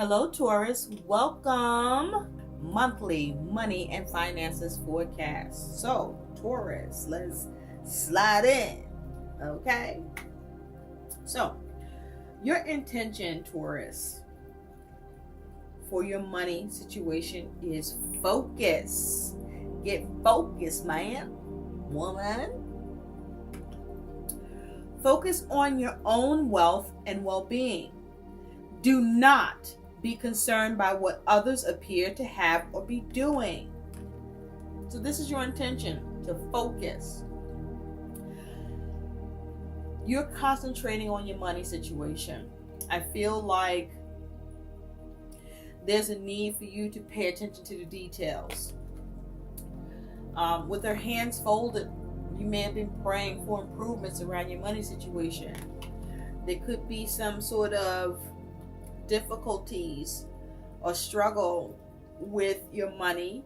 Hello, Taurus. Welcome. Monthly money and finances forecast. So, Taurus, let's slide in. Okay. So, your intention, Taurus, for your money situation is focus. Get focused, man. Woman. Focus on your own wealth and well-being. Do not be concerned by what others appear to have or be doing. So this is your intention, to focus. You're concentrating on your money situation. I feel like there's a need for you to pay attention to the details. With their hands folded, you may have been praying for improvements around your money situation. There could be some sort of difficulties or struggle with your money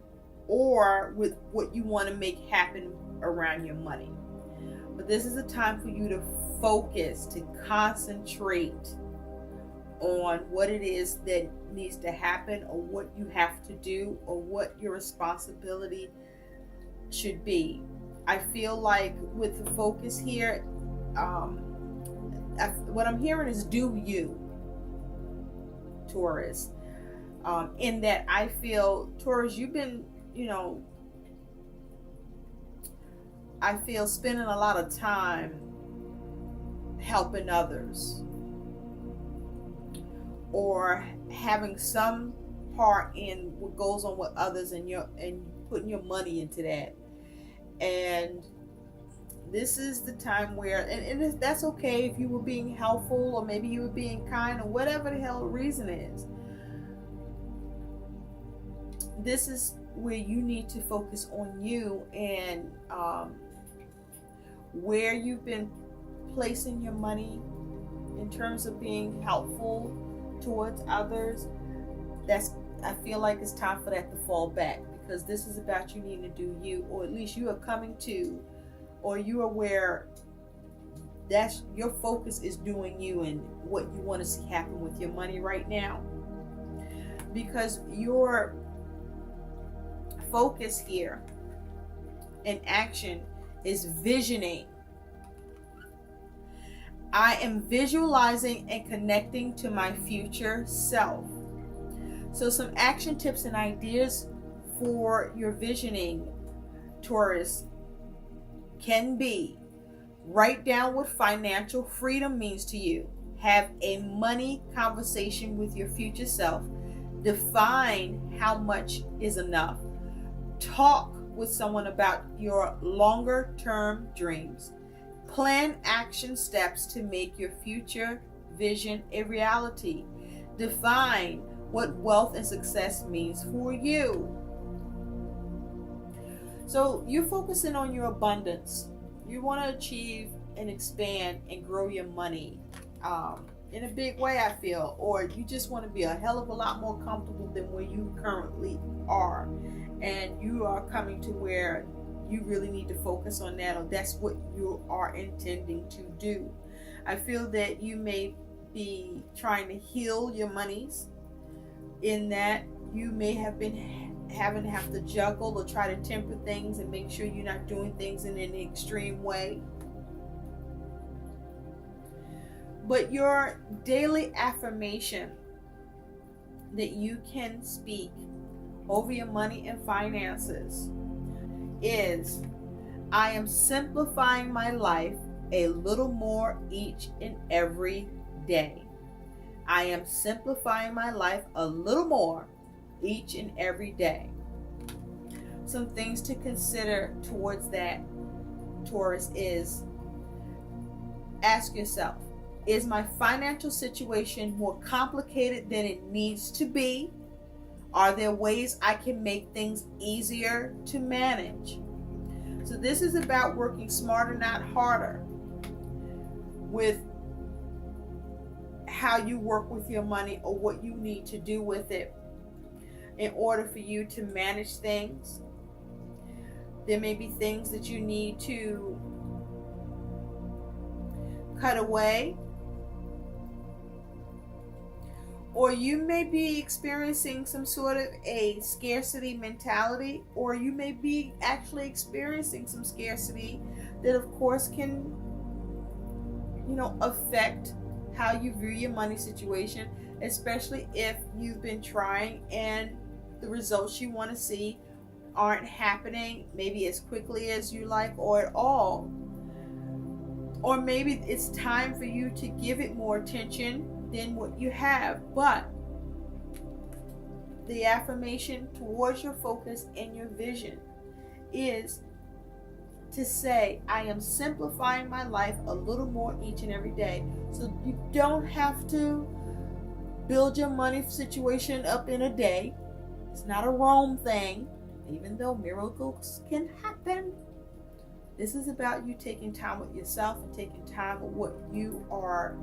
or with what you want to make happen around your money. But this is a time for you to focus, to concentrate on what it is that needs to happen or what you have to do or what your responsibility should be. I feel like with the focus here, what I'm hearing is do you, Taurus. In that I feel, Taurus, you've been, I feel spending a lot of time helping others or having some part in what goes on with others and putting your money into that. And this is the time where, and that's okay if you were being helpful or maybe you were being kind or whatever the hell the reason is. This is where you need to focus on you and where you've been placing your money in terms of being helpful towards others. I feel like it's time for that to fall back, because this is about you needing to do you, or at least you are coming to, or you are aware that's your focus is doing you and what you want to see happen with your money right now. Because your focus here in action is visioning. I am visualizing and connecting to my future self. So some action tips and ideas for your visioning, Taurus, can be: write down what financial freedom means to you. Have a money conversation with your future self. Define how much is enough. Talk with someone about your longer term dreams. Plan action steps to make your future vision a reality. Define what wealth and success means for you. So you're focusing on your abundance. You want to achieve and expand and grow your money in a big way, I feel. Or you just want to be a hell of a lot more comfortable than where you currently are. And you are coming to where you really need to focus on that, or that's what you are intending to do. I feel that you may be trying to heal your monies, in that you may have been have to juggle or try to temper things and make sure you're not doing things in an extreme way. But your daily affirmation that you can speak over your money and finances is: I am simplifying my life a little more each and every day. I am simplifying my life a little more each and every day. Some things to consider towards that, Taurus, is ask yourself, is my financial situation more complicated than it needs to be? Are there ways I can make things easier to manage? So this is about working smarter, not harder, with how you work with your money or what you need to do with it in order for you to manage things. There may be things that you need to cut away, or you may be experiencing some sort of a scarcity mentality, or you may be actually experiencing some scarcity that of course can, affect how you view your money situation, especially if you've been trying and the results you want to see aren't happening maybe as quickly as you like or at all. Or maybe it's time for you to give it more attention than what you have. But the affirmation towards your focus and your vision is to say, I am simplifying my life a little more each and every day. So you don't have to build your money situation up in a day. It's not a Rome thing, even though miracles can happen. This is about you taking time with yourself and taking time with what you are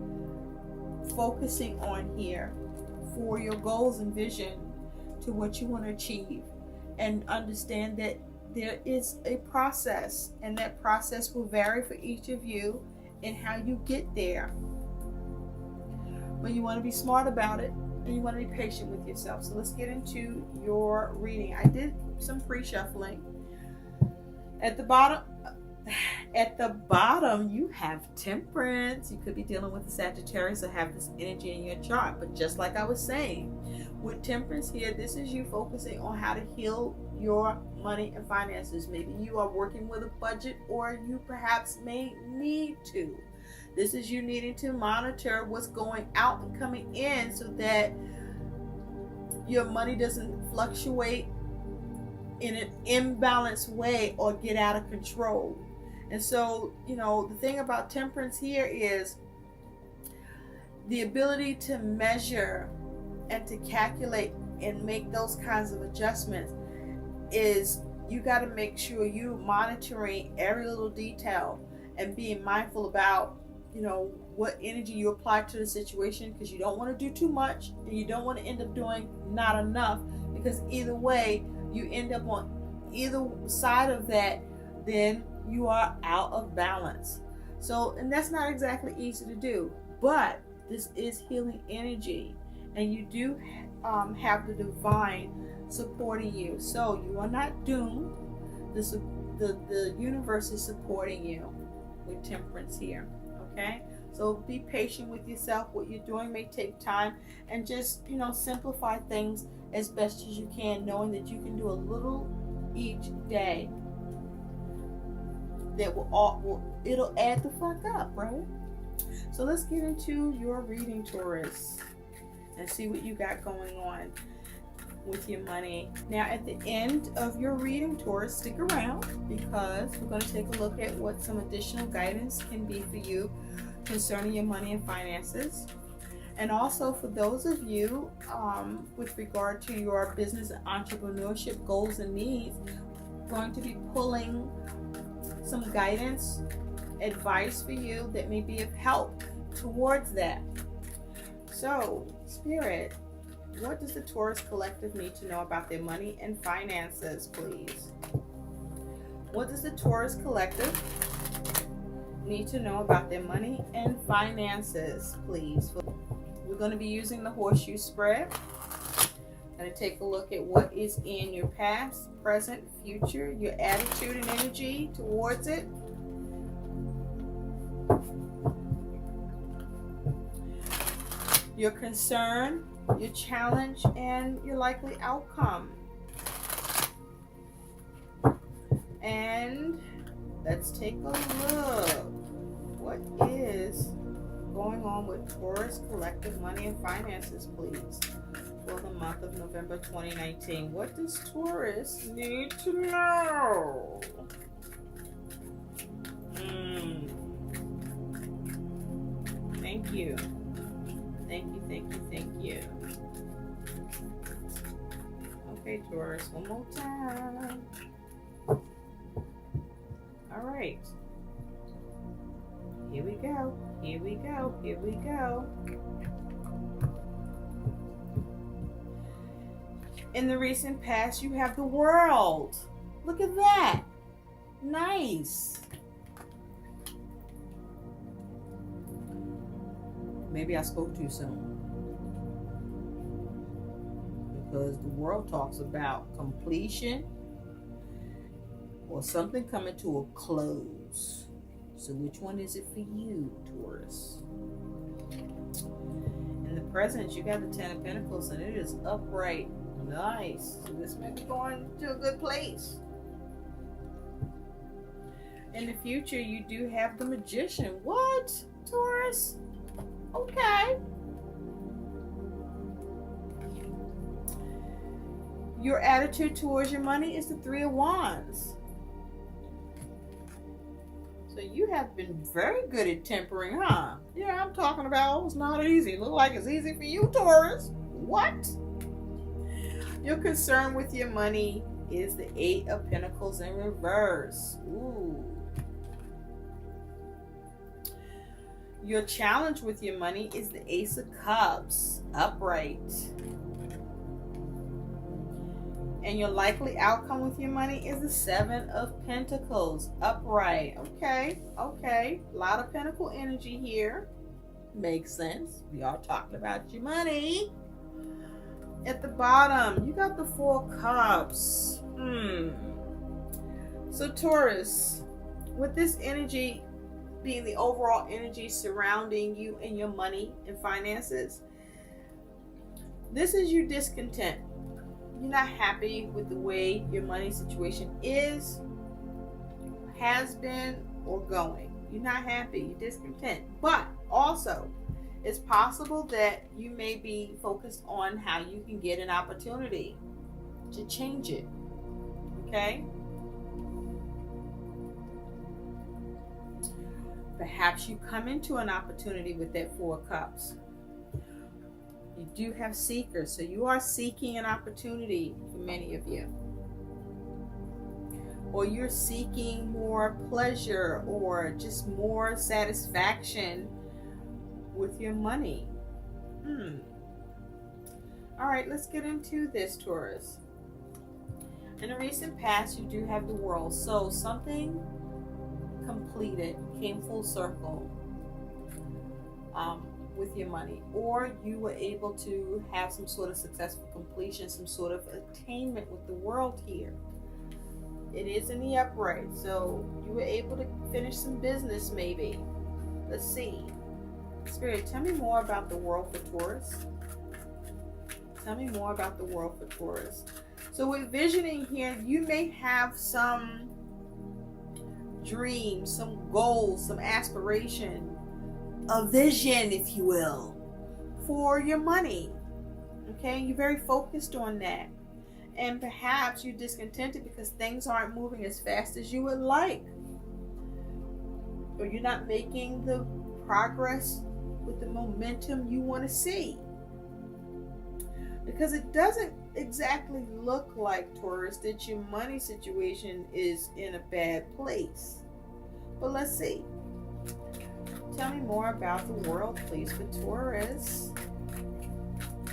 focusing on here for your goals and vision to what you want to achieve. And understand that there is a process, and that process will vary for each of you and how you get there. But you want to be smart about it, and you want to be patient with yourself. So let's get into your reading. I did some pre-shuffling. At the bottom, you have Temperance. You could be dealing with a Sagittarius or have this energy in your chart. But just like I was saying, with Temperance here, this is you focusing on how to heal your money and finances. Maybe you are working with a budget, or you perhaps may need to. This is you needing to monitor what's going out and coming in so that your money doesn't fluctuate in an imbalanced way or get out of control. And so, the thing about Temperance here is the ability to measure and to calculate and make those kinds of adjustments. Is you got to make sure you're monitoring every little detail and being mindful about, what energy you apply to the situation, because you don't want to do too much and you don't want to end up doing not enough, because either way you end up on either side of that, then you are out of balance. So, and that's not exactly easy to do, but this is healing energy, and you do have the divine supporting you. So you are not doomed. The universe is supporting you with Temperance here. Okay, so be patient with yourself. What you're doing may take time, and just simplify things as best as you can, knowing that you can do a little each day. That it'll add the fuck up, right? So let's get into your reading, Taurus, and see what you got going on with your money. Now, at the end of your reading, Taurus, stick around, because we're going to take a look at what some additional guidance can be for you concerning your money and finances. And also for those of you with regard to your business and entrepreneurship goals and needs, going to be pulling some guidance, advice for you that may be of help towards that. So, Spirit, what does the Taurus Collective need to know about their money and finances, please? What does the Taurus Collective need to know about their money and finances, please? We're going to be using the horseshoe spread. Going to take a look at what is in your past, present, future, your attitude and energy towards it. Your concern, your challenge, and your likely outcome. And let's take a look. What is going on with Taurus Collective money and finances, please, for the month of November 2019? What does Taurus need to know? Thank you. Thank you. Okay, Taurus, one more time. All right. Here we go. In the recent past, you have the World. Look at that. Nice. Maybe I spoke too soon. because the world talks about completion or something coming to a close. So which one is it for you, Taurus? In the present, you got the Ten of Pentacles, and it is upright. Nice. So this may be going to a good place. In the future, you do have the Magician. What, Taurus? Okay. Your attitude towards your money is the Three of Wands. So you have been very good at tempering, huh? Yeah, I'm talking about it's not easy. Look like it's easy for you, Taurus. What? Your concern with your money is the Eight of Pentacles in reverse. Ooh. Your challenge with your money is the Ace of Cups, upright. And your likely outcome with your money is the Seven of Pentacles, upright. Okay. A lot of pentacle energy here. Makes sense. We are talking about your money. At the bottom, you got the Four of Cups. So Taurus, with this energy being the overall energy surrounding you and your money and finances, this is your discontent. You're not happy with the way your money situation is, has been, or going. You're not happy. You're discontent. But also, it's possible that you may be focused on how you can get an opportunity to change it. Okay? Perhaps you come into an opportunity with that Four of Cups. You do have seekers, so you are seeking an opportunity for many of you. Or you're seeking more pleasure or just more satisfaction with your money. All right, let's get into this, Taurus. In the recent past, you do have the World. So something completed, came full circle with your money, or you were able to have some sort of successful completion, some sort of attainment with the World here. It is in the upright, so you were able to finish some business maybe. Let's see. Spirit, tell me more about the World for Taurus. Tell me more about the World for Taurus. So with visioning here, you may have some dreams, some goals, some aspiration, a vision, if you will, for your money. Okay, you're very focused on that. And perhaps you're discontented because things aren't moving as fast as you would like. Or you're not making the progress with the momentum you want to see. Because it doesn't exactly look like, Taurus, that your money situation is in a bad place. But let's see. Tell me more about the World, please, for Taurus.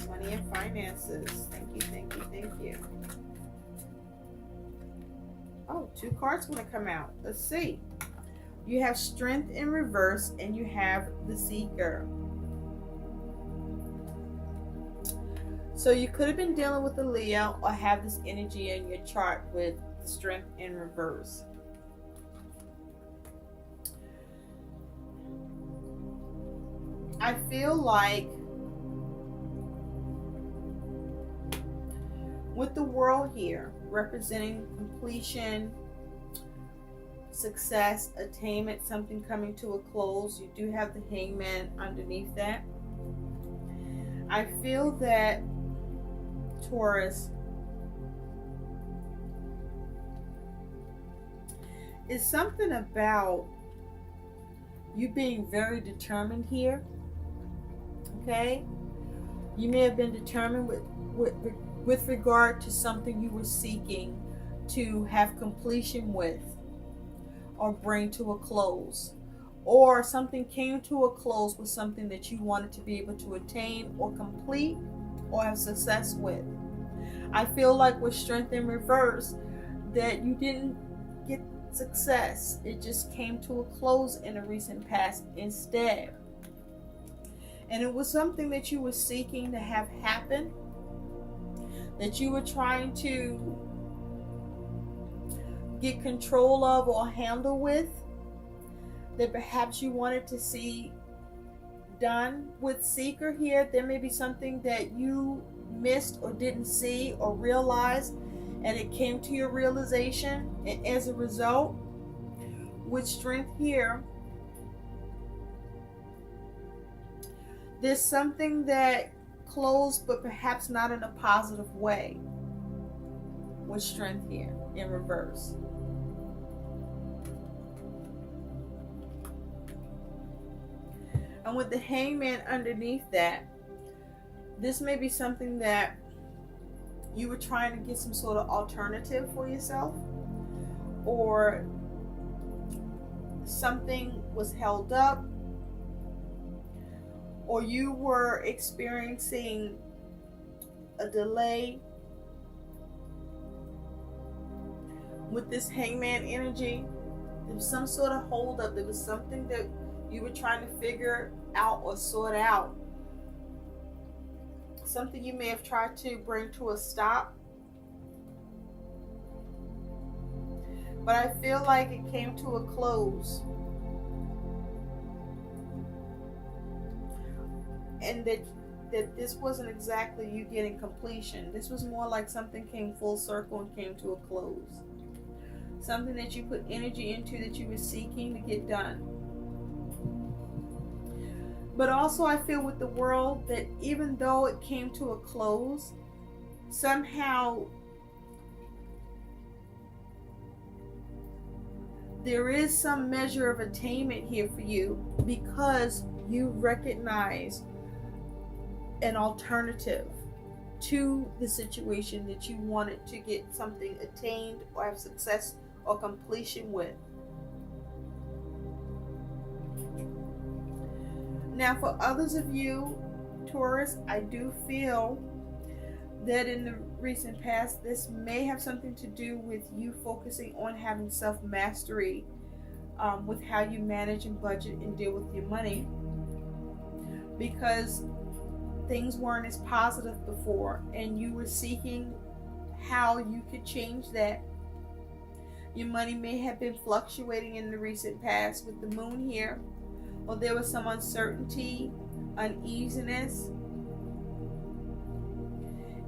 Money and finances. Thank you, thank you, thank you. Oh, 2 cards want to come out. Let's see. You have Strength in reverse, and you have the Seeker. So you could have been dealing with the Leo or have this energy in your chart with Strength in reverse. I feel like with the World here, representing completion, success, attainment, something coming to a close, you do have the Hangman underneath that. I feel that, Taurus, is something about you being very determined here. Okay, you may have been determined with regard to something you were seeking to have completion with or bring to a close, or something came to a close with something that you wanted to be able to attain or complete or have success with. I feel like with Strength in reverse that you didn't get success. It just came to a close in a recent past instead. And it was something that you were seeking to have happen, that you were trying to get control of or handle with, that perhaps you wanted to see done with Seeker here. There may be something that you missed or didn't see or realize, and it came to your realization, and as a result, with Strength here, there's something that closed, but perhaps not in a positive way, with Strength here in reverse. And with the Hangman underneath that, this may be something that you were trying to get some sort of alternative for yourself, or something was held up, or you were experiencing a delay with this Hangman energy. There was some sort of hold up. There was something that you were trying to figure out or sort out. Something you may have tried to bring to a stop. But I feel like it came to a close. And that this wasn't exactly you getting completion. This was more like something came full circle and came to a close. Something that you put energy into, that you were seeking to get done. But also I feel with the World that even though it came to a close, somehow there is some measure of attainment here for you, because you recognize an alternative to the situation that you wanted to get something attained or have success or completion with. Now, for others of you, Taurus, I do feel that in the recent past, this may have something to do with you focusing on having self-mastery with how you manage and budget and deal with your money, because things weren't as positive before and you were seeking how you could change that. Your money may have been fluctuating in the recent past with the Moon here, or there was some uncertainty, uneasiness,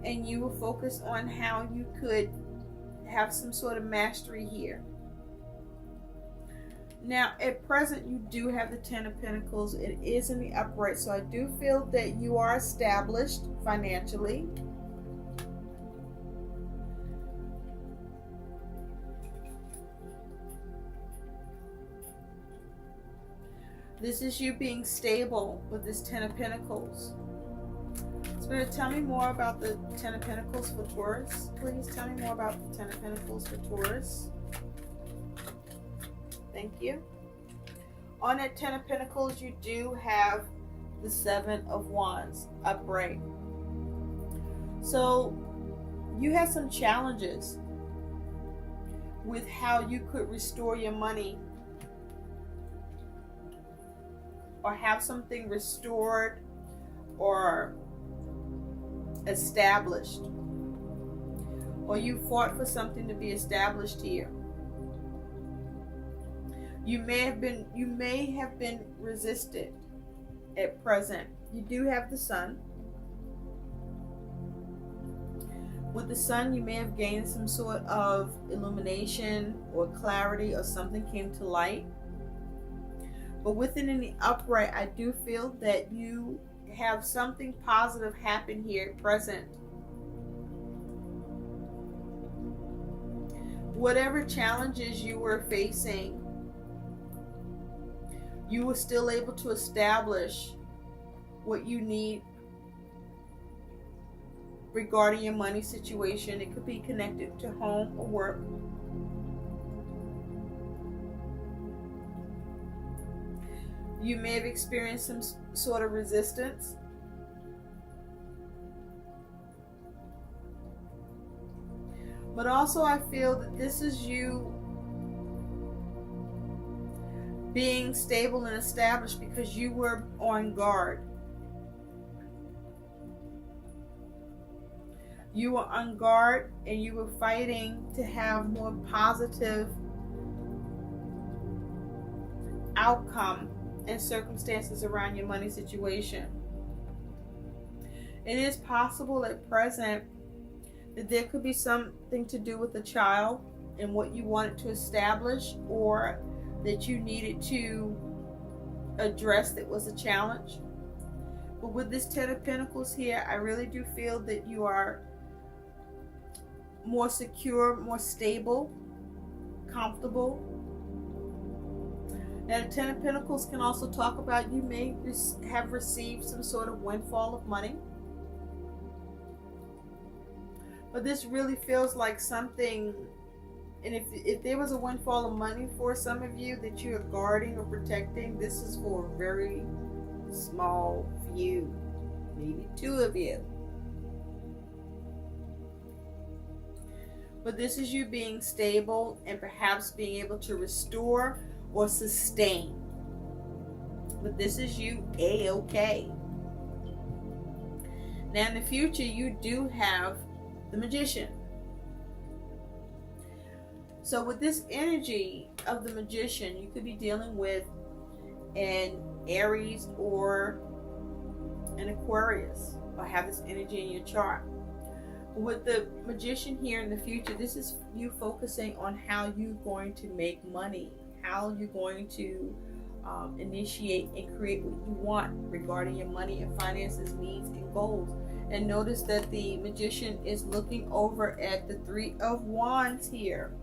and you were focused on how you could have some sort of mastery here. Now, at present, you do have the Ten of Pentacles. It is in the upright, so I do feel that you are established financially. This is you being stable with this Ten of Pentacles. Spirit, tell me more about the Ten of Pentacles for Taurus. Please tell me more about the Ten of Pentacles for Taurus. Thank you. On that Ten of Pentacles, you do have the Seven of Wands upright. So you have some challenges with how you could restore your money, or have something restored or established, or you fought for something to be established here. You may have been resisted at present. You do have the Sun. With the Sun, you may have gained some sort of illumination or clarity, or something came to light. But within in the upright, I do feel that you have something positive happen here at present. Whatever challenges you were facing, you were still able to establish what you need regarding your money situation. It could be connected to home or work. You may have experienced some sort of resistance. But also I feel that this is you being stable and established because you were on guard. You were on guard and you were fighting to have more positive outcome and circumstances around your money situation. It is possible at present that there could be something to do with a child and what you wanted to establish, or that you needed to address that was a challenge. But with this Ten of Pentacles here, I really do feel that you are more secure, more stable, comfortable. Now, the Ten of Pentacles can also talk about you may have received some sort of windfall of money. But this really feels like something, and if there was a windfall of money for some of you that you are guarding or protecting, this is for a very small few, maybe two of you. But this is you being stable and perhaps being able to restore or sustain. But this is you A-okay. Now in the future, you do have the Magician. So with this energy of the Magician, you could be dealing with an Aries or an Aquarius, or have this energy in your chart. With the Magician here in the future, this is you focusing on how you're going to make money, how you're going to initiate and create what you want regarding your money and finances, needs and goals. And notice that the Magician is looking over at the Three of Wands here.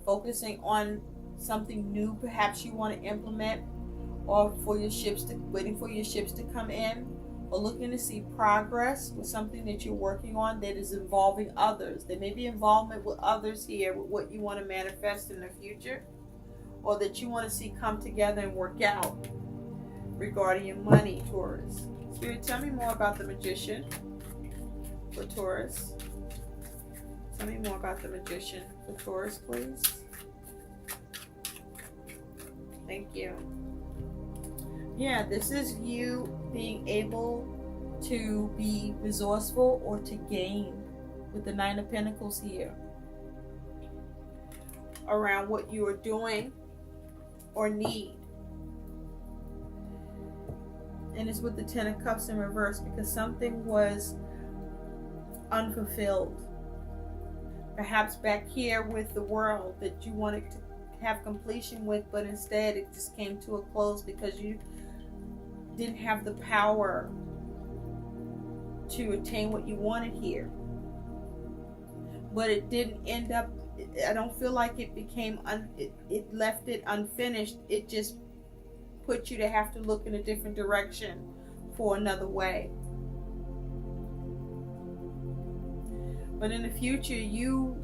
Focusing on something new perhaps you want to implement, or for your ships to, waiting for your ships to come in, or looking to see progress with something that you're working on that is involving others. There may be involvement with others here with what you want to manifest in the future, or that you want to see come together and work out regarding your money, Taurus. Spirit, tell me more about the Magician for Taurus. Tell me more about the Magician for Taurus, please. Thank you. Yeah, this is you being able to be resourceful or to gain with the Nine of Pentacles here around what you are doing or need. And it's with the Ten of Cups in reverse because something was unfulfilled. Perhaps back here with the World that you wanted to have completion with, but instead it just came to a close because you didn't have the power to attain what you wanted here. But it didn't end up, I don't feel like it became, it left it unfinished. It just put you to have to look in a different direction for another way. But in the future, you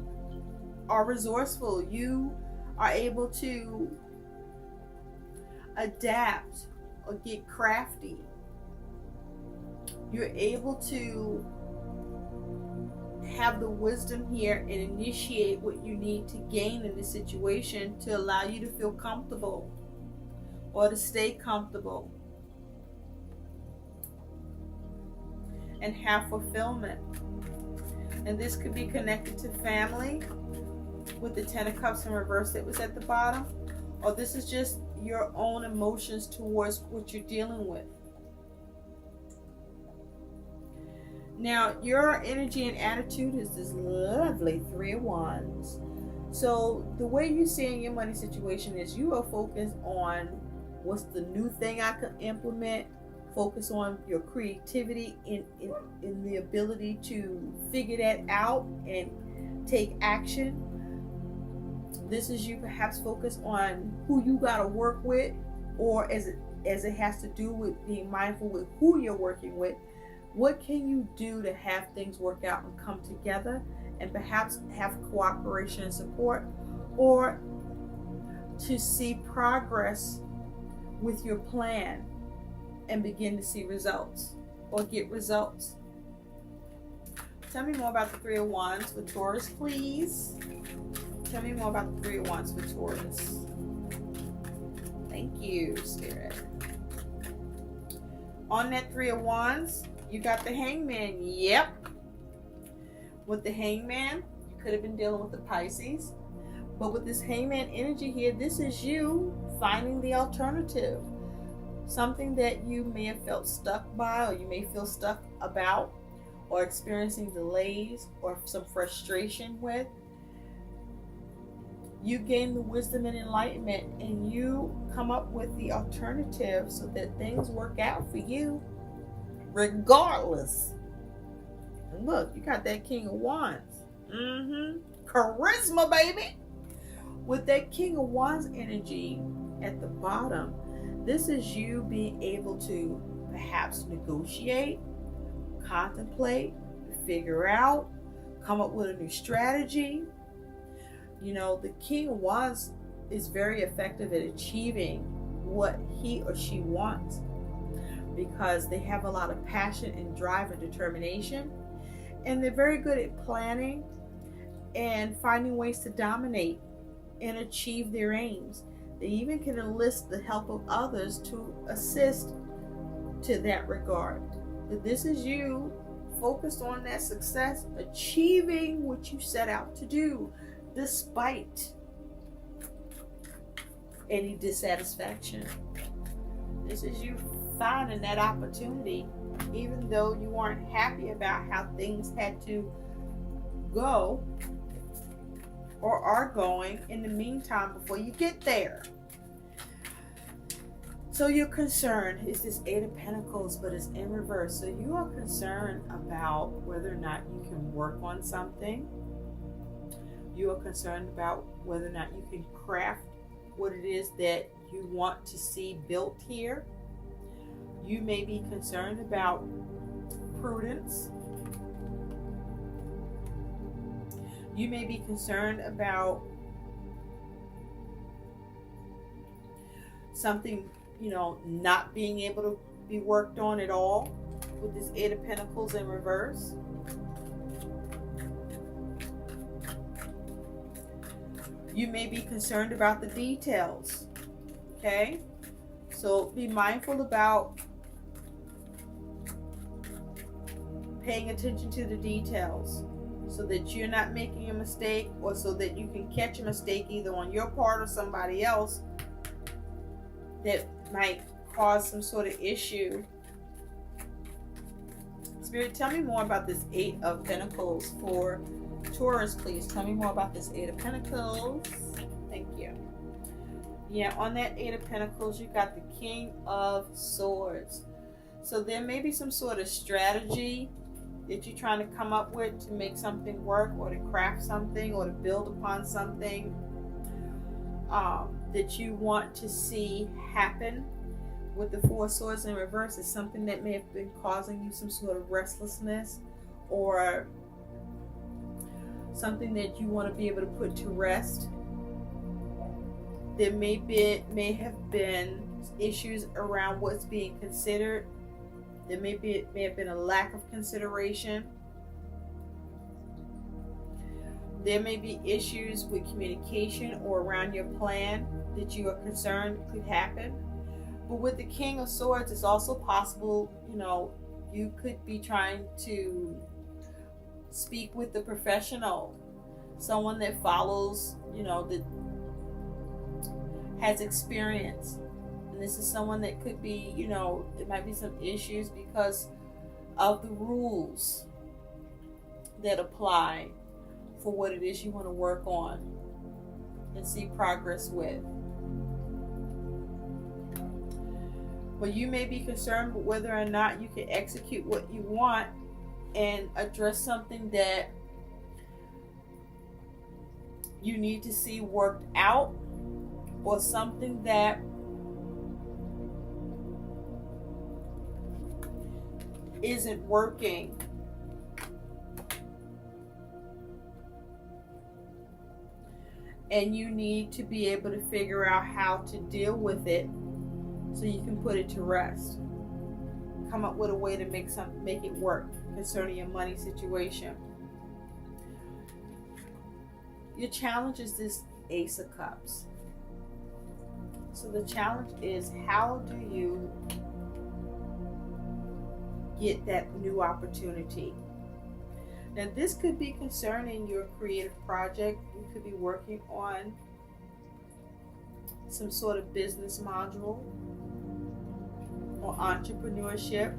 are resourceful. You are able to adapt or get crafty. You're able to have the wisdom here and initiate what you need to gain in this situation to allow you to feel comfortable or to stay comfortable and have fulfillment. And this could be connected to family with the Ten of Cups in reverse that was at the bottom, or this is just your own emotions towards what you're dealing with. Now, your energy and attitude is this lovely Three of Wands. So the way you're seeing your money situation is you are focused on what's the new thing I can implement. Focus on your creativity in the ability to figure that out and take action. This is you perhaps focus on who you got to work with, or as it has to do with being mindful with who you're working with. What can you do to have things work out and come together and perhaps have cooperation and support, or to see progress with your plan and begin to see results or get results. Tell me more about the Three of Wands with Taurus, please. Tell me more about the Three of Wands with Taurus. Thank you, Spirit. On that Three of Wands, you got the Hangman. Yep. With the Hangman, you could have been dealing with the Pisces. But with this Hangman energy here, this is you finding the alternative. Something that you may have felt stuck by, or you may feel stuck about, or experiencing delays or some frustration with. You gain the wisdom and enlightenment, and you come up with the alternative so that things work out for you regardless. And look, you got that King of Wands. Charisma, baby. With that King of Wands energy at the bottom, this is you being able to perhaps negotiate, contemplate, figure out, come up with a new strategy. You know, the King of Wands is very effective at achieving what he or she wants because they have a lot of passion and drive and determination, and they're very good at planning and finding ways to dominate and achieve their aims. They even can enlist the help of others to assist to that regard. But this is you focused on that success, achieving what you set out to do, despite any dissatisfaction. This is you finding that opportunity, even though you weren't happy about how things had to go or are going in the meantime before you get there. So your concern is this Eight of Pentacles, but it's in reverse. So you are concerned about whether or not you can work on something. You are concerned about whether or not you can craft what it is that you want to see built here. You may be concerned about prudence. You may be concerned about something, you know, not being able to be worked on at all with this Eight of Pentacles in reverse. You may be concerned about the details, okay? So be mindful about paying attention to the details so that you're not making a mistake, or so that you can catch a mistake either on your part or somebody else that might cause some sort of issue. Spirit, tell me more about this Eight of Pentacles for Taurus, please. Tell me more about this Eight of Pentacles. Thank you. Yeah, on that Eight of Pentacles, you got the King of Swords. So there may be some sort of strategy that you're trying to come up with to make something work, or to craft something, or to build upon something that you want to see happen. With the Four of Swords in reverse, is something that may have been causing you some sort of restlessness, or something that you want to be able to put to rest. There may have been issues around what's being considered. There may have been a lack of consideration. There may be issues with communication or around your plan that you are concerned could happen. But with the King of Swords, it's also possible, you know, you could be trying to speak with the professional, someone that follows, you know, that has experience. And this is someone that could be, you know, there might be some issues because of the rules that apply for what it is you want to work on and see progress with. But you may be concerned with whether or not you can execute what you want and address something that you need to see worked out, or something that isn't working. And you need to be able to figure out how to deal with it so you can put it to rest. Come up with a way to make it work concerning your money situation. Your challenge is this Ace of Cups. So the challenge is, how do you get that new opportunity. Now, this could be concerning your creative project. You could be working on some sort of business module or entrepreneurship,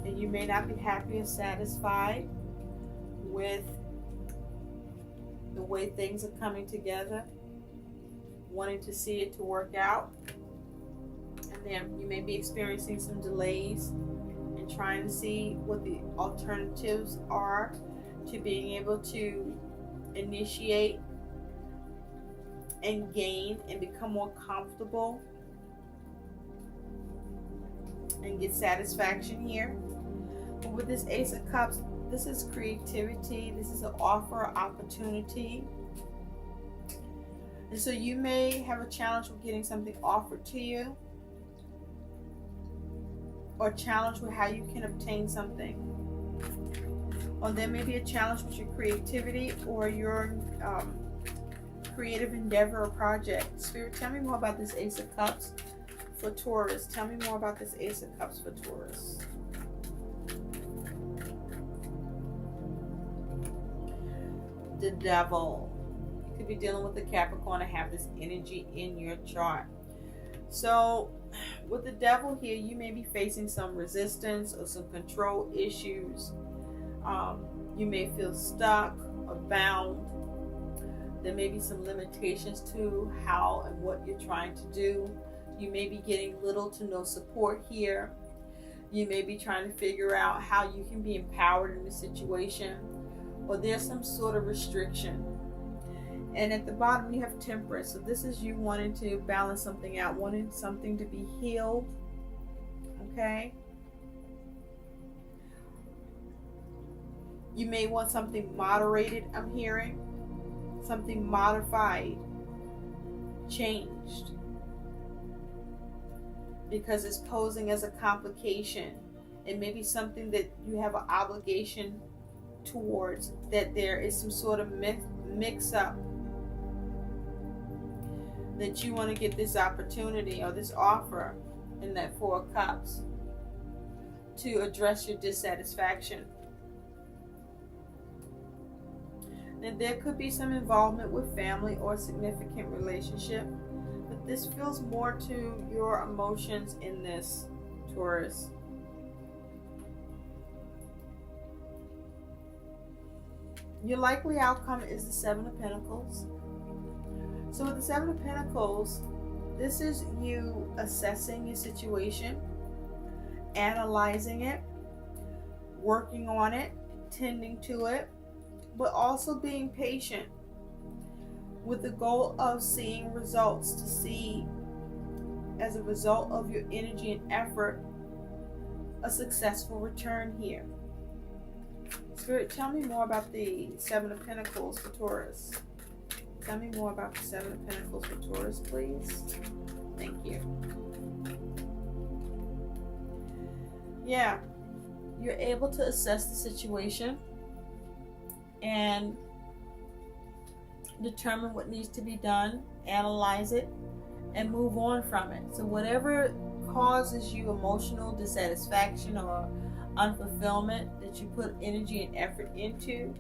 and you may not be happy and satisfied with the way things are coming together, wanting to see it to work out. And then you may be experiencing some delays and trying to see what the alternatives are to being able to initiate and gain and become more comfortable and get satisfaction here. But with this Ace of Cups, this is creativity. This is an offer, opportunity. And so you may have a challenge with getting something offered to you, or a challenge with how you can obtain something. Or there may be a challenge with your creativity or your creative endeavor or project. Spirit, tell me more about this Ace of Cups for Taurus. Tell me more about this Ace of Cups for Taurus. The Devil. You could be dealing with the Capricorn and have this energy in your chart. So with the Devil here, you may be facing some resistance or some control issues. You may feel stuck or bound. There may be some limitations to how and what you're trying to do. You may be getting little to no support here. You may be trying to figure out how you can be empowered in the situation, or there's some sort of restriction. And at the bottom you have Temperance. So this is you wanting to balance something out, wanting something to be healed. Okay? You may want something moderated, I'm hearing. Something modified, changed. Because it's posing as a complication. It may be something that you have an obligation towards, that there is some sort of mix-up, that you want to get this opportunity or this offer in that Four of Cups to address your dissatisfaction. And there could be some involvement with family or significant relationship, but this feels more to your emotions in this, Taurus. Your likely outcome is the Seven of Pentacles. So with the Seven of Pentacles, this is you assessing your situation, analyzing it, working on it, tending to it, but also being patient with the goal of seeing results, to see as a result of your energy and effort a successful return here. Spirit, tell me more about the Seven of Pentacles for Taurus. Tell me more about the Seven of Pentacles for Taurus, please. Thank you. Yeah, you're able to assess the situation and determine what needs to be done, analyze it, and move on from it. So whatever causes you emotional dissatisfaction or unfulfillment that you put energy and effort into,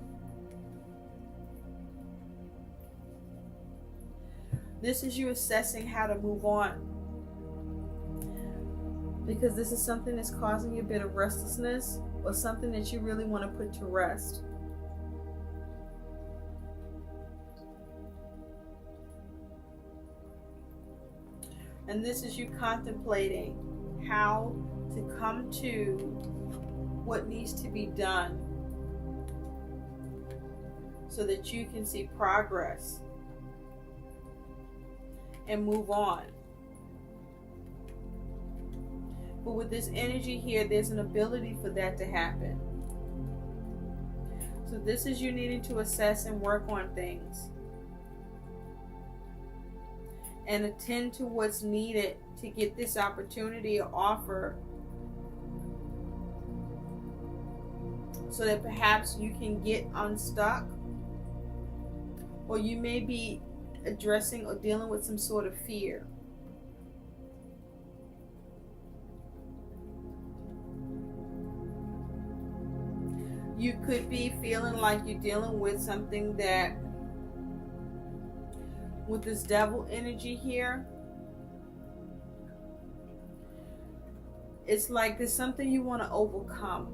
this is you assessing how to move on. Because this is something that's causing you a bit of restlessness, or something that you really want to put to rest. And this is you contemplating how to come to what needs to be done so that you can see progress and move on. But with this energy here, there's an ability for that to happen. So this is you needing to assess and work on things and attend to what's needed to get this opportunity or offer, so that perhaps you can get unstuck, or you may be addressing or dealing with some sort of fear. You could be feeling like you're dealing with something that, with this devil energy here, it's like there's something you want to overcome.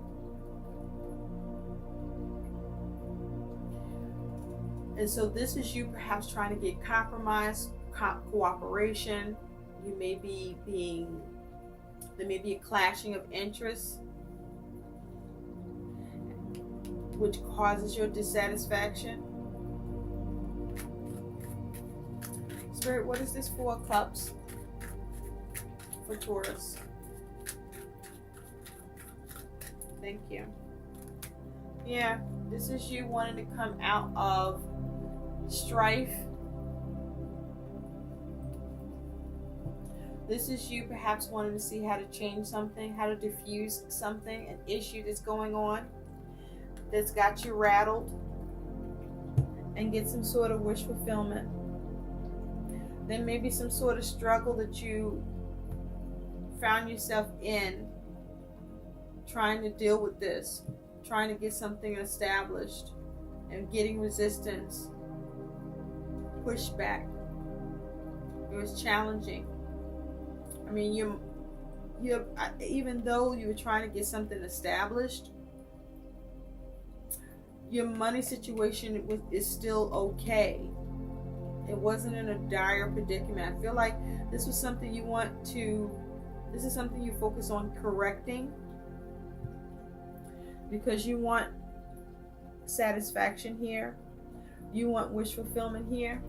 And so this is you perhaps trying to get compromise, cooperation. You may be there may be a clashing of interests, which causes your dissatisfaction. Spirit, what is this 4 of Cups for Taurus? Thank you. Yeah, this is you wanting to come out of strife. This is you perhaps wanting to see how to change something, how to diffuse something, an issue that's going on that's got you rattled, and get some sort of wish fulfillment. There may be some sort of struggle that you found yourself in, trying to deal with this, trying to get something established and getting resistance, pushback. It was challenging. I mean, you even though you were trying to get something established, your money situation is still okay. It wasn't in a dire predicament. I feel like this was something this is something you focus on correcting, because you want satisfaction here. You want wish fulfillment here.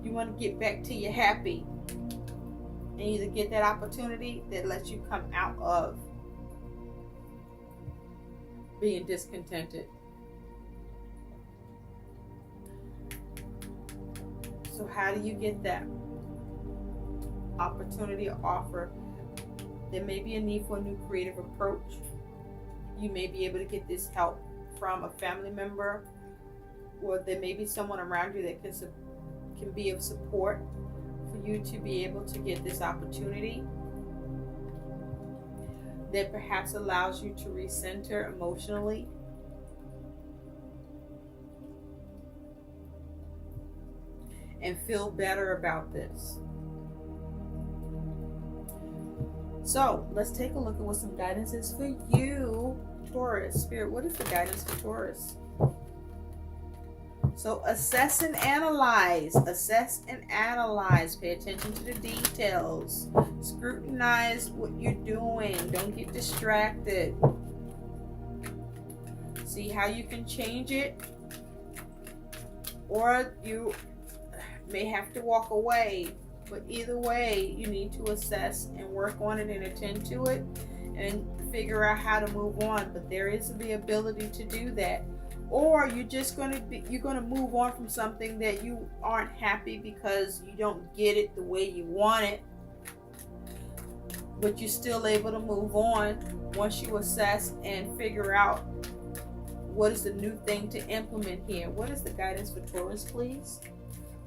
You want to get back to your happy and either get that opportunity that lets you come out of being discontented. So how do you get that opportunity or offer? There may be a need for a new creative approach. You may be able to get this help from a family member, or there may be someone around you that can be of support for you to be able to get this opportunity that perhaps allows you to recenter emotionally. And feel better about this. So let's take a look at what some guidance is for you, Taurus. Spirit, what is the guidance for Taurus? So assess and analyze. Assess and analyze. Pay attention to the details. Scrutinize what you're doing. Don't get distracted. See how you can change it. Or you may have to walk away. But either way, you need to assess and work on it and attend to it and figure out how to move on. But there is the ability to do that. Or you're going to move on from something that you aren't happy because you don't get it the way you want it, but you're still able to move on once you assess and figure out what is the new thing to implement here. What is the guidance for Taurus, please?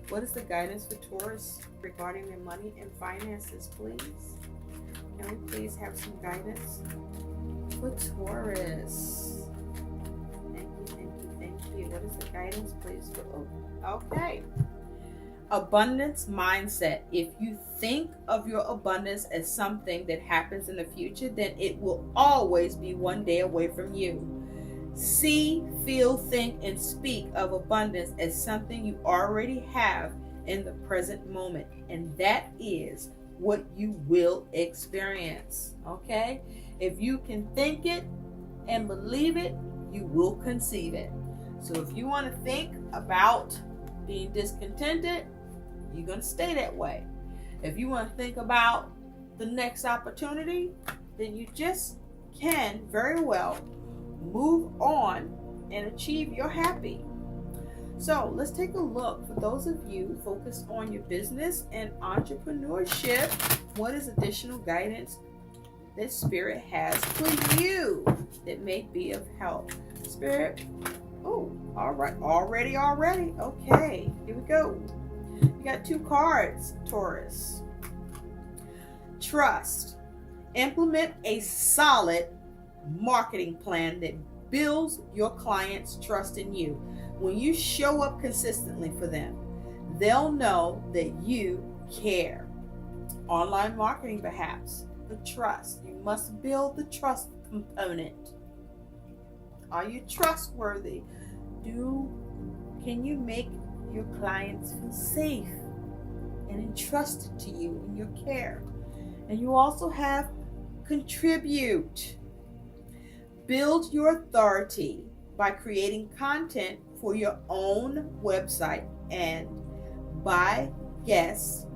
What is the guidance for Taurus regarding their money and finances, please? Can we please have some guidance for Taurus? What is the guidance, please? Okay. Abundance mindset. If you think of your abundance as something that happens in the future, then it will always be one day away from you. See, feel, think, and speak of abundance as something you already have in the present moment. And that is what you will experience. Okay? If you can think it and believe it, you will conceive it. So if you want to think about being discontented, you're going to stay that way. If you want to think about the next opportunity, then you just can very well move on and achieve your happy. So let's take a look. For those of you focused on your business and entrepreneurship, what is additional guidance that Spirit has for you that may be of help? Spirit, oh, all right, already. Okay, here we go. You got 2 cards, Taurus. Trust. Implement a solid marketing plan that builds your clients' trust in you. When you show up consistently for them, they'll know that you care. Online marketing, perhaps. The trust. You must build the trust component. Are you trustworthy? Can you make your clients feel safe and entrusted to you in your care? And you also have contribute. Build your authority by creating content for your own website and by guests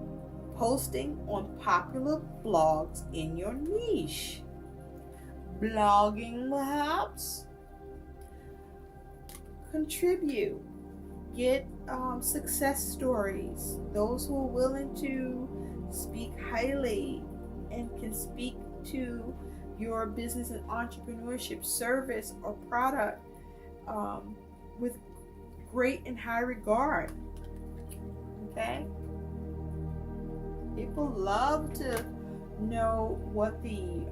posting on popular blogs in your niche. Blogging, perhaps. Contribute. Get success stories. Those who are willing to speak highly and can speak to your business and entrepreneurship, service, or product with great and high regard. Okay? People love to know what the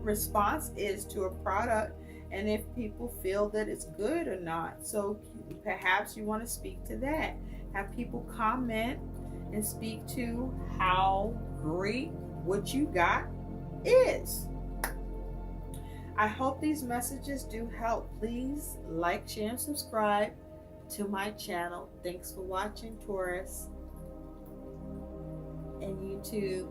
response is to a product and if people feel that it's good or not. So perhaps you want to speak to that. Have people comment and speak to how great what you got is. I hope these messages do help. Please like, share, and subscribe to my channel. Thanks for watching, Taurus and YouTube.